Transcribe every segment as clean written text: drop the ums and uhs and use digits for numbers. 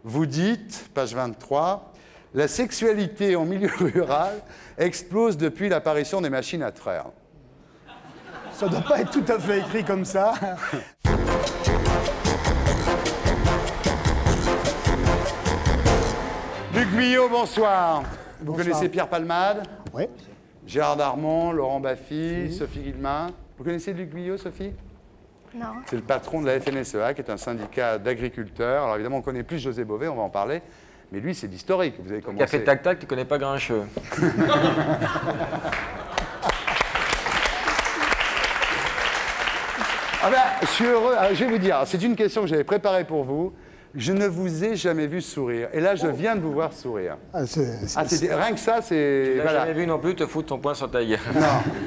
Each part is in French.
vous dites, page 23, « La sexualité en milieu rural explose depuis l'apparition des machines à traire. » Ça ne doit pas être tout à fait écrit comme ça. Luc Guyot, bonsoir. Vous Bonsoir. connaissez Pierre Palmade, Oui. Gérard Darmon, Laurent Baffy, Sophie Guillemin. Vous connaissez Luc Guyot, Sophie? Non. C'est le patron de la FNSEA, qui est un syndicat d'agriculteurs. Alors évidemment, on connaît plus José Bové, on va en parler. Mais lui, c'est l'historique. Vous avez commencé... Café tac-tac, tu connais pas Grincheux. Ah ben, je suis heureux. Alors, je vais vous dire, c'est une question que j'avais préparée pour vous. Je ne vous ai jamais vu sourire. Et là, je viens de vous voir sourire. Ah, Rien que ça, c'est... Tu n'as Voilà. jamais vu non plus te foutre ton poing sur ta gueule.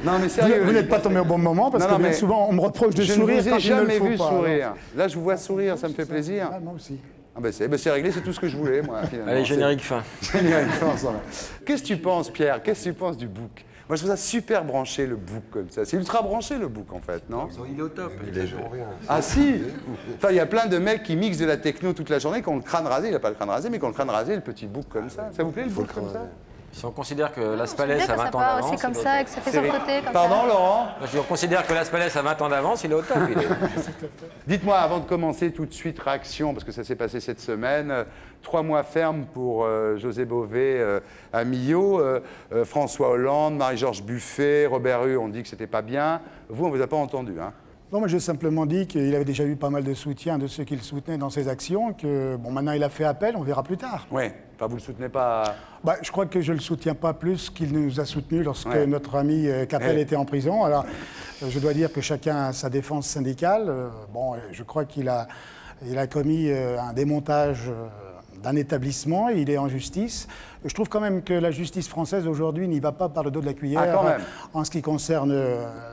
Non, mais sérieux. Vous n'êtes pas tombé au bon moment parce Non, non, que bien mais souvent on me reproche de Je ne sourire vous quand ai il ne le jamais faut vu pas. sourire. Là, je vous vois sourire, ça me fait plaisir. Ah, moi aussi. Ah ben c'est réglé, c'est tout ce que je voulais, moi, finalement. Allez, générique fin. Générique fin, ça va. Qu'est-ce que tu penses, Pierre? Qu'est-ce que tu penses du book? Moi, je trouve ça super branché, le book, comme ça. C'est ultra branché, le book, en fait, non? Il est au top. Ah si. Enfin, il y a plein de mecs qui mixent de la techno toute la journée, qui ont le crâne rasé. Il n'a pas le crâne rasé, mais qui ont le crâne rasé, le petit book comme ça. Ça vous plaît, le book comme ça? Si on considère que Las C'est Palais bien a que 20 ça ans part d'avance... aussi comme il est au ça top. et que ça fait sur le côté comme Pardon, ça. Laurent? Si on considère que Las Palais a 20 ans d'avance, il est au top. Dites-moi, avant de commencer, tout de suite, réaction, parce que ça s'est passé cette semaine. 3 mois ferme pour José Bové à Millau. François Hollande, Marie-Georges Buffet, Robert Hue, on dit que c'était pas bien. Vous, on vous a pas entendu, hein? Non, moi j'ai simplement dit qu'il avait déjà eu pas mal de soutien de ceux qui le soutenaient dans ses actions, que bon, maintenant il a fait appel, on verra plus tard. Oui. Enfin, vous le soutenez pas... Bah, je crois que je ne le soutiens pas plus qu'il ne nous a soutenus lorsque Ouais. notre ami Capel Ouais. était en prison. Alors, je dois dire que chacun a sa défense syndicale. Bon, je crois qu'il a commis un démontage d'un établissement et il est en justice. Je trouve quand même que la justice française aujourd'hui n'y va pas par le dos de la cuillère Ah, quand même. en ce qui concerne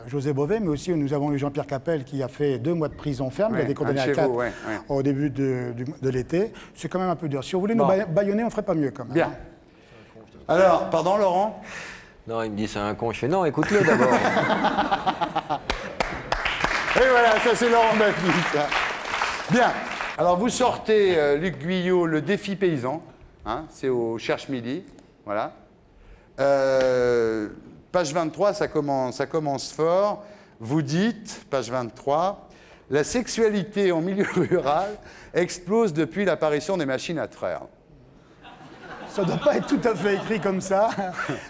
José Bové, mais aussi nous avons eu Jean-Pierre Capel qui a fait 2 mois de prison ferme. Il a Ouais, été condamné un de à chez 4 vous, ouais. au début de l'été. C'est quand même un peu dur. Si on voulait Bon. nous bâillonner, on ne ferait pas mieux quand même. Bien. Alors, pardon, Laurent? Non, il me dit c'est un con. Je fais non, écoute-le d'abord. Et voilà, ça c'est Laurent Baffy, ça. Bien. Alors, vous sortez, Luc Guyot, le défi paysan. Hein, c'est au Cherche Midi. Voilà. Page 23, ça commence fort. Vous dites, page 23, « La sexualité en milieu rural explose depuis l'apparition des machines à traire. » Ça ne doit pas être tout à fait écrit comme ça,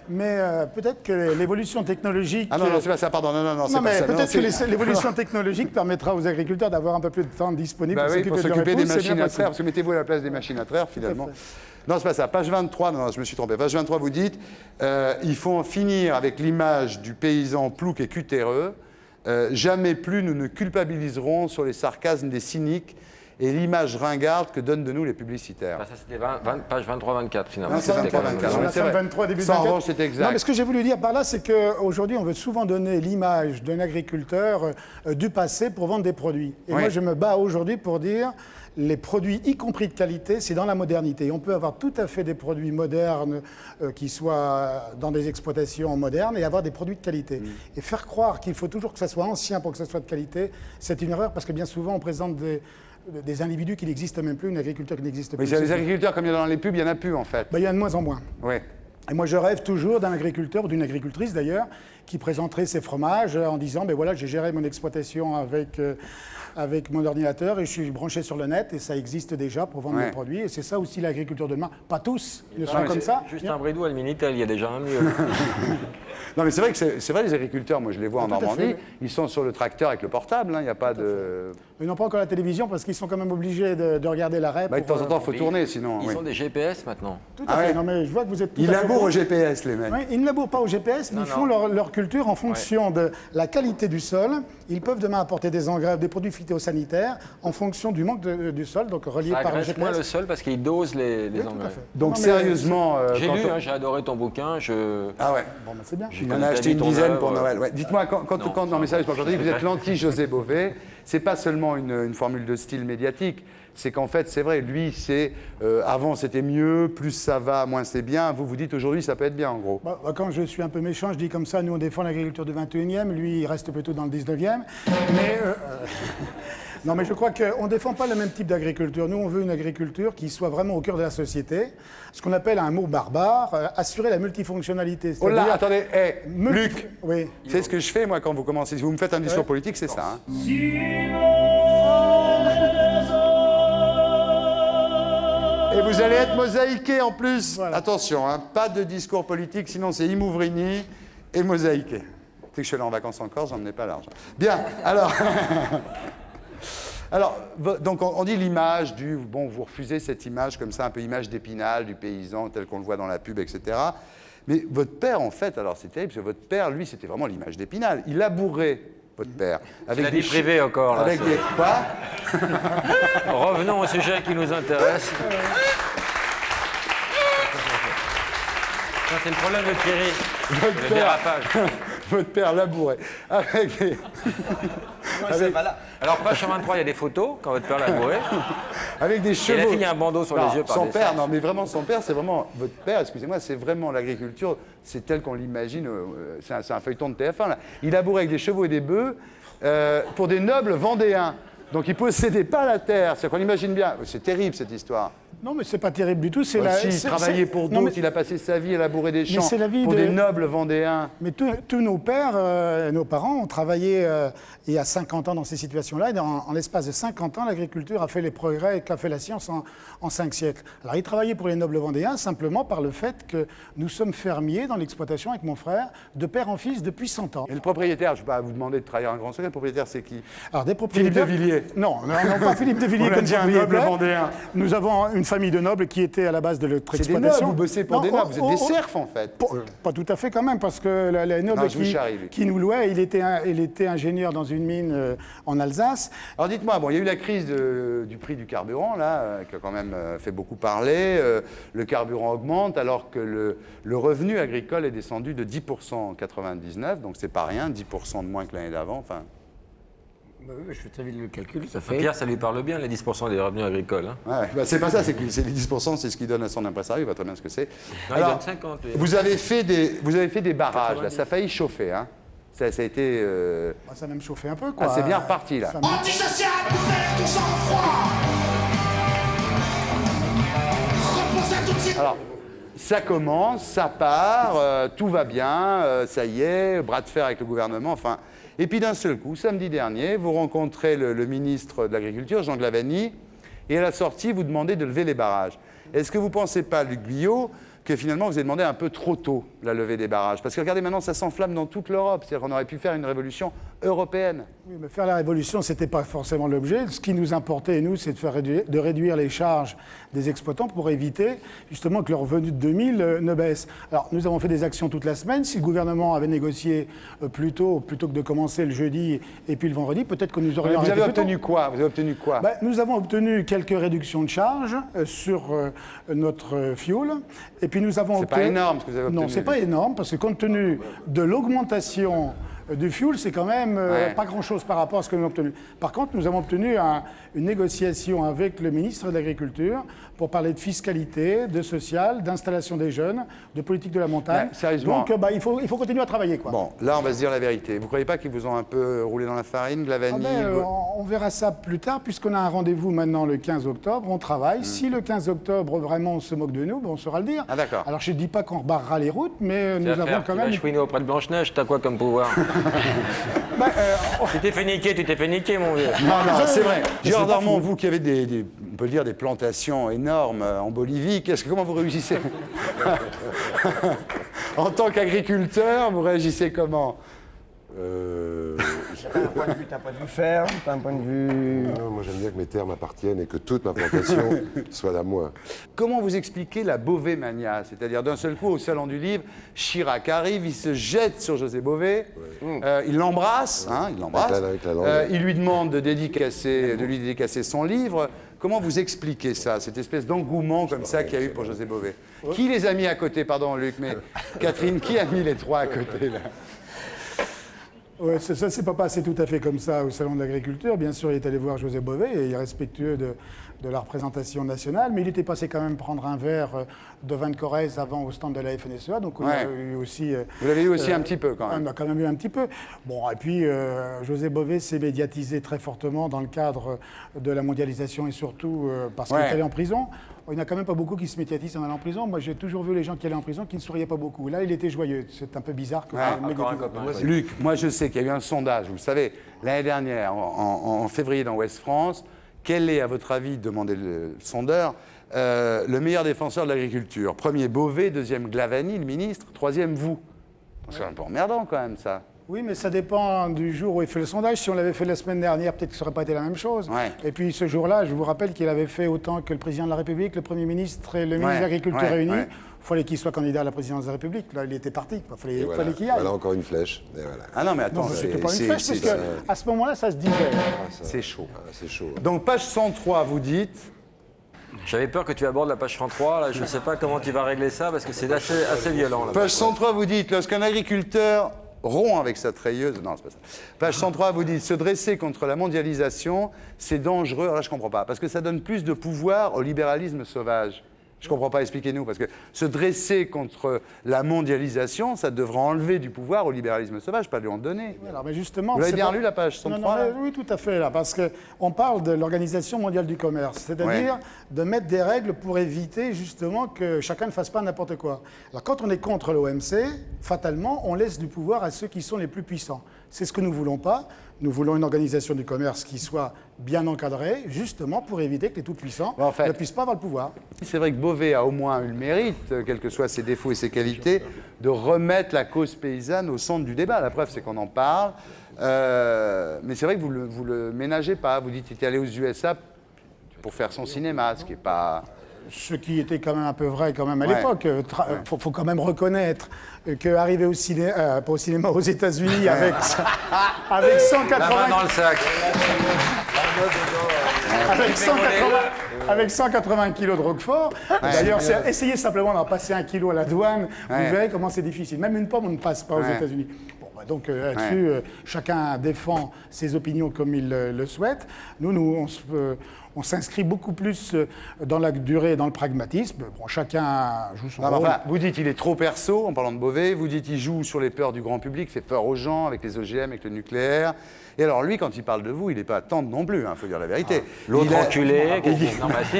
mais peut-être que l'évolution technologique... Ah non, non, c'est pas ça, pardon. Non, c'est Non, pas mais ça. Non, peut-être c'est- que l'évolution technologique permettra aux agriculteurs d'avoir un peu plus de temps disponible Bah oui, pour de leur s'occuper des épouse, c'est machines bien à possible. traire, parce que mettez-vous à la place des machines à traire, finalement. Non, c'est pas ça. Page 23, non, je me suis trompé. Page 23, vous dites il faut en finir avec l'image du paysan plouc et cutéreux. Jamais plus nous ne culpabiliserons sur les sarcasmes des cyniques et l'image ringarde que donnent de nous les publicitaires. Bah, ça, c'était page 23-24, finalement. Non, c'est C'était quand 23, même- 24. Sur la c'est fin vrai. 23, début Ça, en 24. revanche, c'est exact. Non, mais ce que j'ai voulu dire par là, c'est qu'aujourd'hui, on veut souvent donner l'image d'un agriculteur du passé pour vendre des produits. Et Oui. moi, je me bats aujourd'hui pour dire les produits, y compris de qualité, c'est dans la modernité. On peut avoir tout à fait des produits modernes qui soient dans des exploitations modernes et avoir des produits de qualité. Et faire croire qu'il faut toujours que ça soit ancien pour que ça soit de qualité, c'est une erreur parce que bien souvent, on présente des individus qui n'existent même plus, une agriculture qui n'existe Mais plus. c'est les agriculteurs, comme il y en a dans les pubs, il n'y en a plus, en fait. Ben, il y en a de moins en moins. Oui. Et moi, je rêve toujours d'un agriculteur, ou d'une agricultrice d'ailleurs, qui présenterait ses fromages en disant, ben voilà, j'ai géré mon exploitation avec mon ordinateur et je suis branché sur le net et ça existe déjà pour vendre Ouais. mes produits. Et c'est ça aussi l'agriculture de demain. Pas tous ne sont Ouais, comme c'est ça. Juste un bridou à Minitel, il y a déjà un mieux. Non, mais c'est vrai que c'est vrai, les agriculteurs, moi je les vois en tout à Normandie, fait, oui. ils sont sur le tracteur avec le portable, hein, il n'y a pas de... Ils n'ont pas encore la télévision parce qu'ils sont quand même obligés de regarder l'arrêt. Bah, de temps en temps, il faut tourner, sinon... Ils oui. ont des GPS maintenant. Tout à Ah fait. ouais. Non, mais je vois que vous êtes tout Ils à fait labourent bon. au GPS, les mecs. Oui, ils ne labourent pas au GPS, mais Non, ils font leur culture en fonction de la qualité du sol. Ils peuvent demain apporter des engrais, des produits phytosanitaires en fonction du manque du sol, donc relié Ça par le agresse GPS. moins le sol parce qu'ils dosent les Oui, tout à engrais. fait. Donc Non, mais sérieusement... J'ai quand lu, on- hein, j'ai adoré ton bouquin. Ah ouais. Bon, ben, c'est bien. Il en a acheté une dizaine pour Noël. Ouais. Dites-moi, non, mais sérieusement, aujourd'hui, vous êtes vrai. l'anti-José Bové. C'est pas seulement une formule de style médiatique. C'est qu'en fait, c'est vrai, lui, c'est avant c'était mieux, plus ça va, moins c'est bien. Vous dites aujourd'hui, ça peut être bien, en gros. Bah, quand je suis un peu méchant, je dis comme ça, nous on défend l'agriculture du 21e, lui il reste plutôt dans le 19e. Mais Non, mais je crois qu'on ne défend pas le même type d'agriculture. Nous, on veut une agriculture qui soit vraiment au cœur de la société. Ce qu'on appelle un mot barbare, assurer la multifonctionnalité. Oh là, C'est-à-dire attendez, Luc, Oui. c'est ce que je fais, moi, quand vous commencez. Si vous me faites un discours politique, c'est ça. Hein. Et vous allez être mosaïqué en plus. Voilà. Attention, hein, pas de discours politique, sinon c'est Imouvrini et mosaïqué. C'est que je suis allé en vacances en Corse, j'en menais pas l'argent. Bien, alors... Alors, donc on dit l'image du... Bon, vous refusez cette image comme ça, un peu image d'Épinal, du paysan, tel qu'on le voit dans la pub, etc. Mais votre père, en fait, alors c'est terrible, parce que votre père, lui, c'était vraiment l'image d'Épinal. Il labourait, votre père. Avec la vie privée encore, là. Avec des... Quoi? Revenons au sujet qui nous intéresse. Ça, c'est le problème de Thierry, le dérapage. Votre père labourait. Avec des... Alors, page 123, il y a des photos, quand votre père labourait. Avec des chevaux. Et la fille a un bandeau sur les yeux par son dessus. père, non, mais vraiment, son père, c'est vraiment... Votre père, excusez-moi, c'est vraiment l'agriculture, c'est tel qu'on l'imagine, c'est un feuilleton de TF1, là. Il labourait avec des chevaux et des bœufs pour des nobles vendéens. Donc, il possédait pas la terre. C'est qu'on imagine bien. C'est terrible, cette histoire. Non, mais c'est pas terrible du tout. C'est Il travaillait pour d'autres, il a passé sa vie à labourer des champs pour des nobles vendéens. Mais tous nos pères, nos parents ont travaillé il y a 50 ans dans ces situations-là. Et en l'espace de 50 ans, l'agriculture a fait les progrès qu'a fait la science en 5 siècles. Alors, ils travaillaient pour les nobles vendéens simplement par le fait que nous sommes fermiers dans l'exploitation avec mon frère, de père en fils depuis 100 ans. Et le propriétaire, je ne vais pas vous demander de trahir un grand secret, le propriétaire, c'est qui? Alors, des propriétaires... Philippe de Villiers. Non, pas Philippe de Villiers On a comme dit un noble propriétaire. vendéen. Nous avons une famille de nobles qui était à la base de notre C'est des exploitation. nobles, vous bossez pour des nobles, vous êtes des serfs en fait. Pas tout à fait quand même, parce que les nobles Non, je vous charrie, Luc. qui nous louaient, il était ingénieur dans une mine en Alsace. Alors dites-moi, bon, il y a eu la crise du prix du carburant, là, qui a quand même fait beaucoup parler. Le carburant augmente alors que le revenu agricole est descendu de 10% en 99, donc c'est pas rien, 10% de moins que l'année d'avant. Enfin, Je fais très vite le calcul, ça fait... Pierre, ça lui parle bien, les 10% des revenus agricoles. Hein. ouais, bah, c'est pas ça, c'est les 10%, c'est ce qu'il donne à son impresario, il voit très bien ce que c'est. Non, Alors, il donne 50. vous avez fait des barrages, là, ça a failli chauffer, hein. Ça a été... Ça a même chauffé un peu, quoi. Ah, c'est bien reparti, là. Antisocial, perds ton sang-froid. Repose à toutes ces... Alors, ça commence, ça part, tout va bien, ça y est, bras de fer avec le gouvernement, enfin... Et puis d'un seul coup, samedi dernier, vous rencontrez le ministre de l'Agriculture, Jean Glavany, et à la sortie, vous demandez de lever les barrages. Est-ce que vous ne pensez pas, Luc Guyot, que finalement vous avez demandé un peu trop tôt la levée des barrages? Parce que regardez, maintenant, ça s'enflamme dans toute l'Europe. C'est-à-dire qu'on aurait pu faire une révolution européenne. Oui, mais faire la révolution, ce n'était pas forcément l'objet. Ce qui nous importait, nous, c'est de réduire les charges des exploitants pour éviter justement que leur revenu de 2000 ne baisse. Alors, nous avons fait des actions toute la semaine. Si le gouvernement avait négocié plutôt que de commencer le jeudi et puis le vendredi, peut-être que nous aurions Vous avez arrêté plus obtenu tôt. quoi? Vous avez obtenu quoi? Nous avons obtenu quelques réductions de charges sur notre fuel. Et puis nous avons C'est pas énorme ce que vous avez obtenu. Non, c'est pas énorme parce que compte tenu de l'augmentation du fuel, c'est quand même pas grand-chose par rapport à ce que nous avons obtenu. Par contre, nous avons obtenu une négociation avec le ministre de l'Agriculture pour parler de fiscalité, de social, d'installation des jeunes, de politique de la montagne. Mais, sérieusement. Donc il faut continuer à travailler, quoi. Bon, là, on va se dire la vérité. Vous ne croyez pas qu'ils vous ont un peu roulé dans la farine, Glavany? On verra ça plus tard, puisqu'on a un rendez-vous maintenant le 15 octobre, on travaille. Si le 15 octobre, vraiment, on se moque de nous, on saura le dire. Ah, d'accord. Alors, je ne dis pas qu'on rebarrera les routes, mais nous avons quand même... Tu vas chouiner auprès de Blanche-Neige, t'as quoi comme pouvoir? Tu t'es fait niquer, mon vieux. Non, c'est vrai. Gérard Darmon, vous qui avez on peut le dire, des plantations énormes en Bolivie, comment vous réussissez? En tant qu'agriculteur, vous réagissez comment? T'as un point de vue ferme, t'as un point de vue... Non, moi j'aime bien que mes terres m'appartiennent et que toute ma plantation soit à moi. Comment vous expliquez la Bové-mania? C'est-à-dire d'un seul coup, au Salon du Livre, Chirac arrive, il se jette sur José Bové, il l'embrasse, Avec la langue. Il lui demande de lui dédicacer son livre. Comment vous expliquez ça, cette espèce d'engouement comme ça qu'il y a eu pour José Bové? Qui les a mis à côté, pardon Luc, mais Catherine, qui a mis les trois à côté là? Ouais, ça ne s'est pas passé tout à fait comme ça au Salon de l'Agriculture. Bien sûr, il est allé voir José Bové et il est respectueux de la représentation nationale, mais il était passé quand même prendre un verre de vin de Corrèze avant au stand de la FNSEA, donc on a eu aussi... Vous l'avez eu aussi un petit peu quand même. On a quand même eu un petit peu. Bon, et puis José Bové s'est médiatisé très fortement dans le cadre de la mondialisation et surtout parce qu'il est allé en prison. Il n'y en a quand même pas beaucoup qui se médiatisent en allant en prison. Moi, j'ai toujours vu les gens qui allaient en prison qui ne souriaient pas beaucoup. Là, il était joyeux. C'est un peu bizarre. Luc, moi je sais qu'il y a eu un sondage, vous le savez, l'année dernière, en février dans Ouest France. Quel est, à votre avis, demandait le sondeur, le meilleur défenseur de l'agriculture? Premier, Bové, deuxième, Glavany, le ministre, troisième, vous. C'est un peu emmerdant quand même, ça. Oui, mais ça dépend du jour où il fait le sondage. Si on l'avait fait la semaine dernière, peut-être que ça n'aurait pas été la même chose. Ouais. Et puis ce jour-là, je vous rappelle qu'il avait fait autant que le président de la République, le Premier ministre et le ministre de l'Agriculture réunis. Il fallait qu'il soit candidat à la présidence de la République. Là, il était parti. Il fallait qu'il y aille. Voilà encore une flèche. Et voilà. Ah non, mais attends, c'était pas une flèche, parce qu'à ce moment-là, ça se disait. C'est chaud. C'est chaud. Donc, page 103, vous dites... J'avais peur que tu abordes la page 103, là, je ne sais pas comment tu vas régler ça, parce que c'est assez violent. Là. Page 103, vous dites, lorsqu'un agriculteur rompt avec sa treilleuse... Non, c'est pas ça. Page 103, vous dites, se dresser contre la mondialisation, c'est dangereux. Alors là, je ne comprends pas, parce que ça donne plus de pouvoir au libéralisme sauvage. Je ne comprends pas, expliquez-nous, parce que se dresser contre la mondialisation, ça devrait enlever du pouvoir au libéralisme sauvage, pas lui en donner. Alors, mais justement, vous avez bien lu la page 103 Oui, tout à fait, là, parce qu'on parle de l'Organisation mondiale du commerce, c'est-à-dire de mettre des règles pour éviter justement que chacun ne fasse pas n'importe quoi. Alors quand on est contre l'OMC, fatalement, on laisse du pouvoir à ceux qui sont les plus puissants. C'est ce que nous ne voulons pas. Nous voulons une organisation du commerce qui soit bien encadrée, justement pour éviter que les tout-puissants ne puissent pas avoir le pouvoir. C'est vrai que Bové a au moins eu le mérite, quels que soient ses défauts et ses qualités, de remettre la cause paysanne au centre du débat. La preuve, c'est qu'on en parle. Mais c'est vrai que vous le ménagez pas. Vous dites qu'il est allé aux USA pour faire son cinéma, ce qui n'est pas... Ce qui était quand même un peu vrai quand même à l'époque. Faut quand même reconnaître qu'arriver au cinéma aux États-Unis avec 180 dans le sac. avec 180 kilos de Roquefort. D'ailleurs, essayez simplement d'en passer 1 kilo à la douane. Vous verrez comment c'est difficile. Même une pomme, on ne passe pas aux États-Unis. Bon, bah donc là-dessus, chacun défend ses opinions comme il le souhaite. On s'inscrit beaucoup plus dans la durée et dans le pragmatisme. Bon, chacun joue son rôle. Enfin, vous dites qu'il est trop perso, en parlant de Bové. Vous dites qu'il joue sur les peurs du grand public, fait peur aux gens avec les OGM, avec le nucléaire. Et alors lui, quand il parle de vous, il n'est pas tendre non plus, il faut dire la vérité. L'autre enculé... Non, bah si.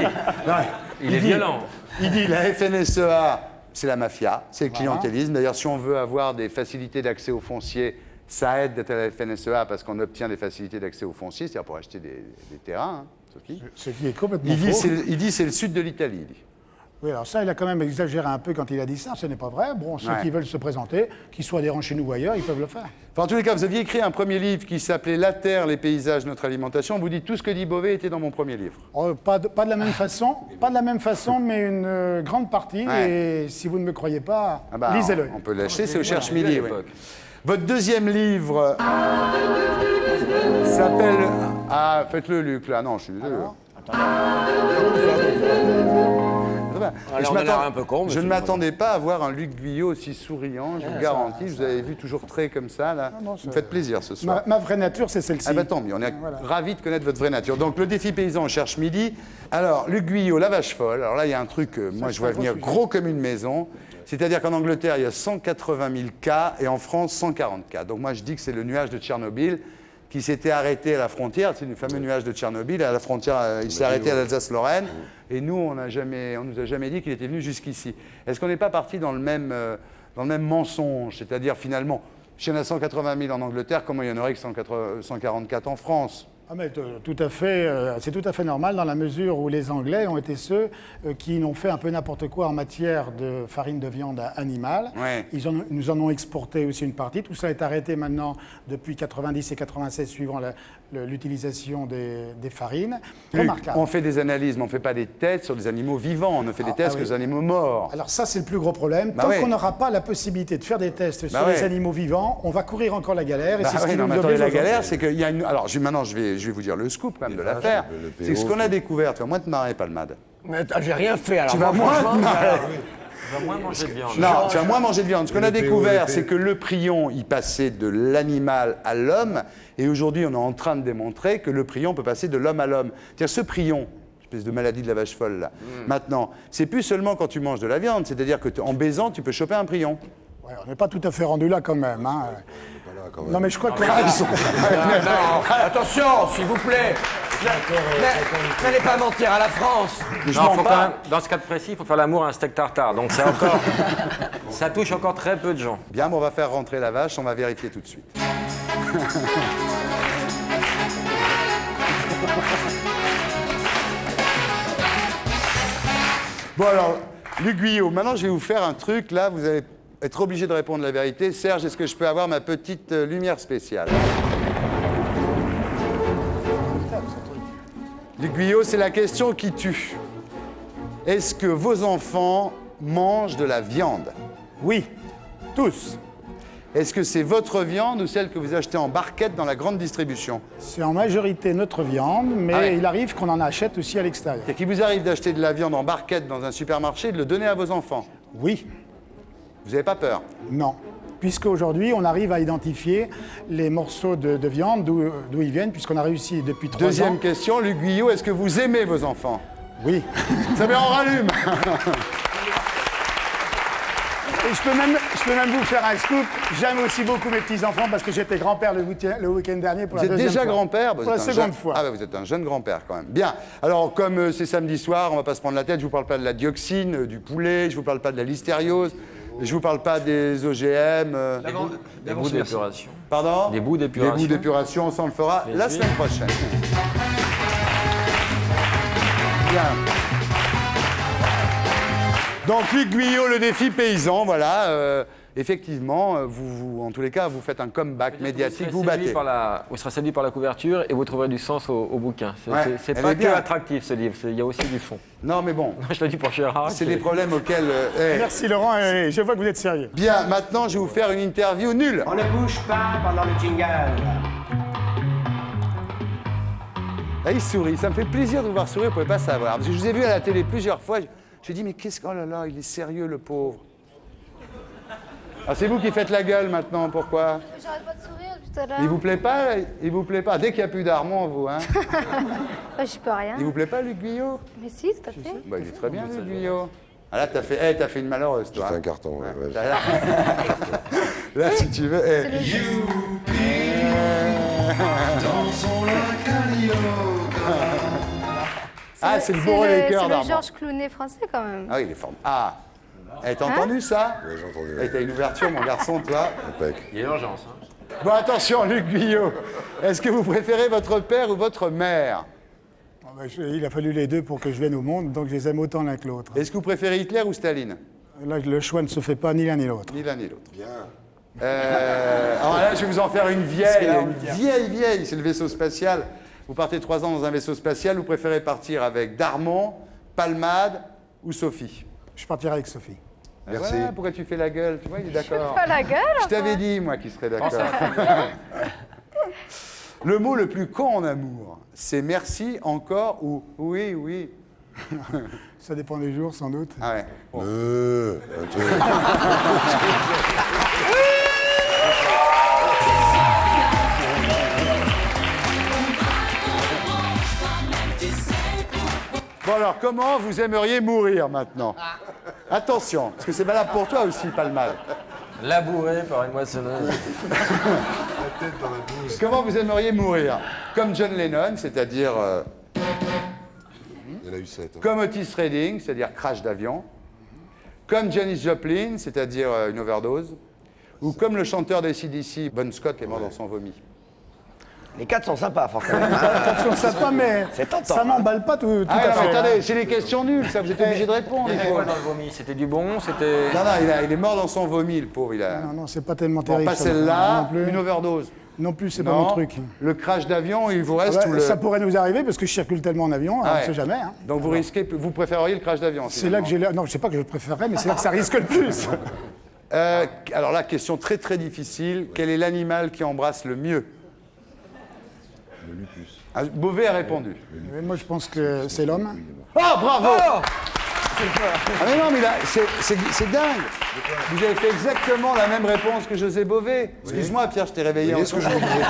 Il est violent. Il dit la FNSEA, c'est la mafia, c'est le clientélisme. D'ailleurs, si on veut avoir des facilités d'accès au foncier, ça aide d'être à la FNSEA parce qu'on obtient des facilités d'accès au foncier, c'est-à-dire pour acheter des terrains. Sophie. Ce qui est complètement faux. Il dit c'est le sud de l'Italie. Oui, alors ça, il a quand même exagéré un peu quand il a dit ça. Ce n'est pas vrai. Bon, ceux qui veulent se présenter, qu'ils soient adhérents chez nous ou ailleurs, ils peuvent le faire. Enfin, en tous les cas, vous aviez écrit un premier livre qui s'appelait « La terre, les paysages, notre alimentation ». Vous dites tout ce que dit Bové était dans mon premier livre. Pas de la même façon, mais une grande partie. Et si vous ne me croyez pas, lisez-le. On peut l'acheter, c'est au Cherche Midi. Oui. Votre deuxième livre s'appelle... Ah, faites-le, Luc, là. Non, je suis désolé. Je ne m'attendais pas à voir un Luc Guyot aussi souriant, je vous garantis. Vous avez vu toujours très comme ça, là. Vous me faites plaisir ce soir. Ma vraie nature, c'est celle-ci. Ah bah tant mieux, on est ravis de connaître votre vraie nature. Donc, le défi paysan, on cherche midi. Alors, Luc Guyot, la vache folle. Alors là, il y a un truc, moi, je vois venir gros comme une maison. C'est-à-dire qu'en Angleterre, il y a 180 000 cas et en France, 140 cas. Donc moi, je dis que c'est le nuage de Tchernobyl qui s'était arrêté à la frontière. C'est le fameux nuage de Tchernobyl. À la frontière, il s'est arrêté à l'Alsace-Lorraine. Et nous, on nous a jamais dit qu'il était venu jusqu'ici. Est-ce qu'on n'est pas parti dans le même mensonge? C'est-à-dire, finalement, s'il y en a 180 000 en Angleterre, comment il y en aurait que 144 en France? Ah mais tout à fait, c'est tout à fait normal dans la mesure où les Anglais ont été ceux qui n'ont fait un peu n'importe quoi en matière de farine de viande animale. Ils nous en ont exporté aussi une partie. Tout ça est arrêté maintenant depuis 90 et 96 suivant l'utilisation des farines. Remarquable. On fait des analyses, mais on ne fait pas des tests sur des animaux vivants. On ne fait des tests que sur des animaux morts. Alors ça, c'est le plus gros problème. Tant qu'on n'aura pas la possibilité de faire des tests sur les animaux vivants, on va courir encore la galère. Et c'est ce qui nous oblige. La galère, c'est qu'il y a une... Alors maintenant, je vais vous dire le scoop quand même de l'affaire. C'est ce qu'on a découvert. Tu vas moins te marrer, Palmade. Mais j'ai rien fait, alors tu vas moins te marrer. On va moins manger de viande. Non, tu vas moins manger de viande. Ce qu'on a découvert, c'est que le prion, il passait de l'animal à l'homme. Et aujourd'hui, on est en train de démontrer que le prion peut passer de l'homme à l'homme. C'est-à-dire ce prion, espèce de maladie de la vache folle, là, maintenant, c'est plus seulement quand tu manges de la viande. C'est-à-dire qu'en baisant, tu peux choper un prion. Ouais, on n'est pas tout à fait rendu là quand même. Hein. Voilà, quand même. Non, mais je crois que... Non, attention, s'il vous plaît. N'allez pas mentir à la France. Mais je Non, mens faut pas. quand même, dans ce cas précis, il faut faire l'amour à un steak tartare. Donc c'est encore, ça touche encore très peu de gens. Bien, mais on va faire rentrer la vache, on va vérifier tout de suite. Bon alors, Luc Guyot, maintenant je vais vous faire un truc, là, vous allez être obligé de répondre la vérité. Serge, est-ce que je peux avoir ma petite lumière spéciale? Luc Guyot, c'est la question qui tue. Est-ce que vos enfants mangent de la viande? Oui, tous. Est-ce que c'est votre viande ou celle que vous achetez en barquette dans la grande distribution? C'est en majorité notre viande, mais Ah ouais. il arrive qu'on en achète aussi à l'extérieur. Et qu'il vous arrive d'acheter de la viande en barquette dans un supermarché et de le donner à vos enfants? Oui, Vous n'avez pas peur? non. Puisqu'aujourd'hui, on arrive à identifier les morceaux de viande, d'où ils viennent, puisqu'on a réussi depuis 3 ans. Deuxième question, Luc Guyot, est-ce que vous aimez vos enfants? Oui. Ça met en rallume. Et je peux même vous faire un scoop. J'aime aussi beaucoup mes petits-enfants parce que j'étais grand-père le week-end dernier pour Vous la êtes deuxième déjà fois. grand-père? Pour la Vous êtes un seconde jeune- fois. Ah bah vous êtes un jeune grand-père quand même. Bien. Alors comme c'est samedi soir, on va pas se prendre la tête, je vous parle pas de la dioxine, du poulet, je vous parle pas de la listériose, je vous parle pas des OGM. Des bouts d'épuration. Pardon? Des bouts d'épuration. Des bouts d'épuration, on s'en le fera Les la huiles. semaine prochaine. Bien. Donc Luc Guyot, le défi paysan, voilà. Effectivement, en tous les cas, vous faites un comeback médiatique, vous battez. Vous serez séduit par la couverture et vous trouverez du sens au bouquin. Ouais, C'est elle pas est que bien. attractif ce livre, il y a aussi du fond. Non, mais bon, Je le dis pour Gérard. c'est des problèmes auxquels. Merci Laurent, et je vois que vous êtes sérieux. Bien, maintenant, je vais vous faire une interview nulle. On ne bouge pas pendant le jingle. Là, il sourit. Ça me fait plaisir de vous voir sourire, vous ne pouvez pas savoir. Parce que je vous ai vu à la télé plusieurs fois. J'ai dit, mais qu'est-ce que. Oh là là, il est sérieux, le pauvre. Ah, c'est vous qui faites la gueule maintenant, pourquoi? J'arrête pas de sourire depuis tout à l'heure. Il vous plaît pas? Il vous plaît pas? Dès qu'il n'y a plus d'Armand, vous, hein? Bah, je peux rien. Il vous plaît pas, Luc Guyot? Mais si, tout à fait. Bah, il est très bien, Luc Guyot. Ah là, t'as fait une malheureuse, J'ai toi. fait un carton. Ouais, ouais. Là, si tu veux. C'est le geste. Ah, c'est le bourreau des cœurs C'est le d'Armand. Georges Clooney français quand même. Ah, il est formidable. Ah! T'as entendu ça? Ouais, j'ai entendu. Eh, t'as une ouverture, mon garçon, toi. Impec. Il y a urgence. Bon, attention, Luc Guyot. Est-ce que vous préférez votre père ou votre mère? Ah bah, il a fallu les deux pour que je vienne au monde, donc je les aime autant l'un que l'autre. Est-ce que vous préférez Hitler ou Staline? Là, le choix ne se fait pas ni l'un ni l'autre. Ni l'un ni l'autre. Bien. Alors là, je vais vous en faire une vieille. C'est le vaisseau spatial. Vous partez 3 ans dans un vaisseau spatial. Vous préférez partir avec Darmon, Palmade ou Sophie? Je partirai avec Sophie. Merci. Voilà, pourquoi tu fais la gueule? Tu vois, il est d'accord. Pas la gueule. Je t'avais dit, moi, qu'il serait d'accord. Le mot le plus con en amour, c'est merci, encore ou oui, oui. Ça dépend des jours, sans doute. Ah ouais. Bon. Un truc. Bon alors, comment vous aimeriez mourir maintenant? Attention, parce que c'est valable pour toi aussi, Palmade. Labouré par une moissonneuse. Comment vous aimeriez mourir? Comme John Lennon, c'est-à-dire Il y en a eu 7. comme Otis Redding, c'est-à-dire crash d'avion. Comme Janis Joplin, c'est-à-dire une overdose. Ou comme le chanteur des AC/DC, Bon Scott, qui est mort dans son vomi. Les 4 sont sympas, franchement. Attention, ça pas, mais C'est tentant, ça hein. m'emballe pas tout Ah à non, mais fait. attendez, c'est les questions nulles, ça, vous êtes obligé de répondre. Il il était faut. quoi dans le vomi? C'était du bon? C'était. Non, non, il est mort dans son vomi, le pauvre. Il a... Non, c'est pas tellement Bon, terrible. pas ça, celle-là, non plus. une overdose. Non plus, c'est pas Non, mon truc. le crash d'avion, il vous reste Ouais, tout le... Ça pourrait nous arriver parce que je circule tellement en avion, Ah on ouais. ne sait jamais. Hein. Donc vous risquez, vous préféreriez le crash d'avion. C'est là que j'ai... Non, je sais pas que je le préférerais, mais c'est là que ça risque le plus. Alors là, question très très difficile. Quel est l'animal qui embrasse le mieux? Le lupus. Ah, Beauvais a répondu. Mais moi, je pense que c'est l'homme. Oh, bravo! Ah mais non, mais là, c'est dingue. Vous avez fait exactement la même réponse que José Bové. Excuse-moi, Pierre, je t'ai réveillé en Est-ce que je vous disais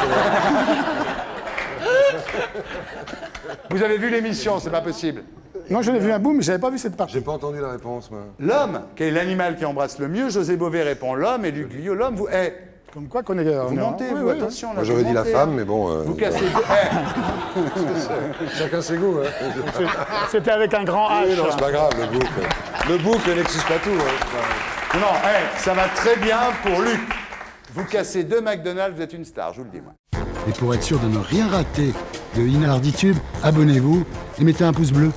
Vous avez vu l'émission, c'est pas possible. Non, je l'ai vu un bout, mais j'avais pas vu cette partie. J'ai pas entendu la réponse, moi. L'homme, qui est l'animal qui embrasse le mieux, José Bové répond l'homme, et Luc Guillot, l'homme, vous... Comme quoi qu'on est... vous montez, vous, attention. Là, Moi, j'aurais vous dit la montez, femme, hein. mais bon... Vous cassez deux... Chacun ses goûts, hein. C'était avec un grand H. Oui, non, c'est pas grave, le bouc. Le bouc n'excuse pas tout, hein. Non, ça va très bien pour Luc. Vous cassez 2 McDonald's, vous êtes une star, je vous le dis, moi. Et pour être sûr de ne rien rater de Inarditube, abonnez-vous et mettez un pouce bleu.